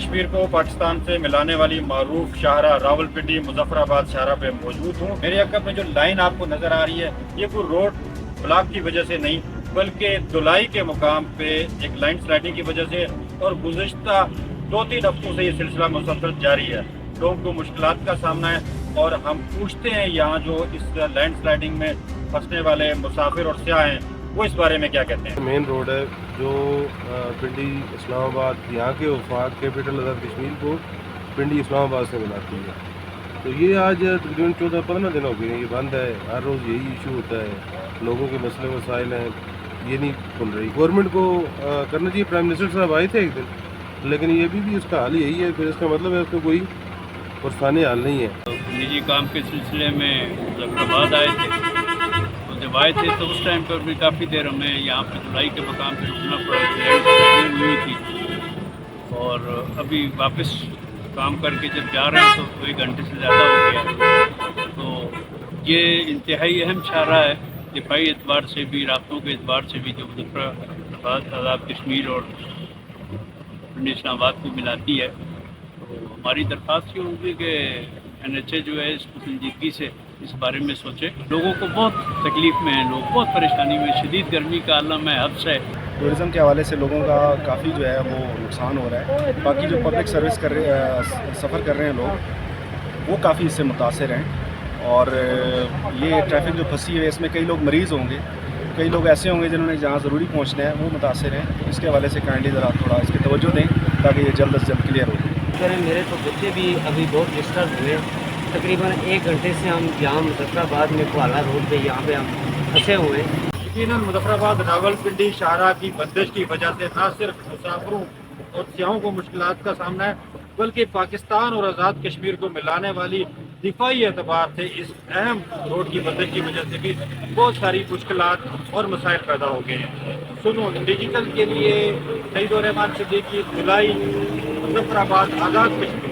कश्मीर को पाकिस्तान से मिलाने वाली मारूफ शाहरा रावलपिंडी मुजफ्फराबाद शाहरा पे मौजूद हूँ। मेरे अकब में जो लाइन आपको नज़र आ रही है ये कोई रोड ब्लॉक की वजह से नहीं बल्कि धुलाई के मुकाम पे एक लाइन स्लाइडिंग की वजह से और गुज़िश्ता 2-3 हफ्तों से ये सिलसिला मुसलसल जारी है। लोगों को मुश्किलात का सामना है और हम पूछते हैं यहाँ जो इस लैंड स्लाइडिंग में फंसने वाले मुसाफिर और सियाह हैं वो इस बारे में क्या कहते हैं। मेन रोड है जो पिंडी इस्लामाबाद यहाँ के वफाक कैपिटल आज़ाद कश्मीर को पिंडी इस्लामाबाद से मिलाती है। तो ये आज तकरीबन 14-15 दिन हो गए ये बंद है। हर रोज़ यही इशू होता है, लोगों के मसले मसाइल हैं, ये नहीं खुल रही। गवर्नमेंट को करना चाहिए। प्राइम मिनिस्टर साहब आए थे एक दिन, लेकिन ये भी उसका हाल यही है। फिर इसका मतलब है उसका कोई पुरसाने हाल नहीं है। निजी काम के सिलसिले में मुजफ्फराबाद आए थे, तो जब आए थे तो उस टाइम पर भी काफ़ी देर हमें यहाँ पर धुलाई के मकाम पर रुकना पड़ा, हुई थी। और अभी वापस काम करके जब जा रहे हैं तो 1 घंटे से ज़्यादा हो गया। तो ये इंतहाई अहम शाहरा है दिफाई एतबार से भी, रास्तों के एतबार से भी, जो मुजफ्फराबाद आज़ाद कश्मीर और इस्लामाबाद को मिलाती है। तो हमारी दरख्वास्त ये होगी कि NHA जो है इसको संजीदगी से इस बारे में सोचे। लोगों को बहुत तकलीफ़ में हैं, लोग बहुत परेशानी में, शदीद गर्मी का आलम है, हब्स है। टूरिज़म के हवाले से लोगों का काफ़ी जो है वो नुकसान हो रहा है। बाकी जो पब्लिक सर्विस सफ़र कर रहे हैं लोग वो काफ़ी इससे मुतासर हैं। और ये ट्रैफिक जो फंसी है इसमें कई लोग मरीज़ होंगे, कई लोग ऐसे होंगे जिन्होंने जहाँ ज़रूरी पहुँचना है वो मुतासर हैं। तो इसके हवाले से काइंडली ज़रा थोड़ा इस पर तवज्जो दें ताकि ये जल्द से जल्द क्लियर हो जाए। मेरे तो बच्चे भी अभी बहुत डिस्टर्ब हुए। तकरीबन 1 घंटे से हम यहाँ मुजफ्फराबाद में कोहाला रोड पे यहाँ पे हम फंसे हुए हैं। यकीनन मुजफ्फराबाद रावलपिंडी शाहरा की बंदिश की वजह से न सिर्फ मुसाफिरों और सियाहों को मुश्किलात का सामना है बल्कि पाकिस्तान और आज़ाद कश्मीर को मिलाने वाली दिफाई एतबार से इस अहम रोड की बंदिश की वजह से भी बहुत सारी मुश्किलात और मसाइल पैदा हो गए हैं। सुनो डिजिटल के लिए सईद और रहमान सिद्दीकी, धुलाई, मुजफ्फराबाद, आज़ाद कश्मीर।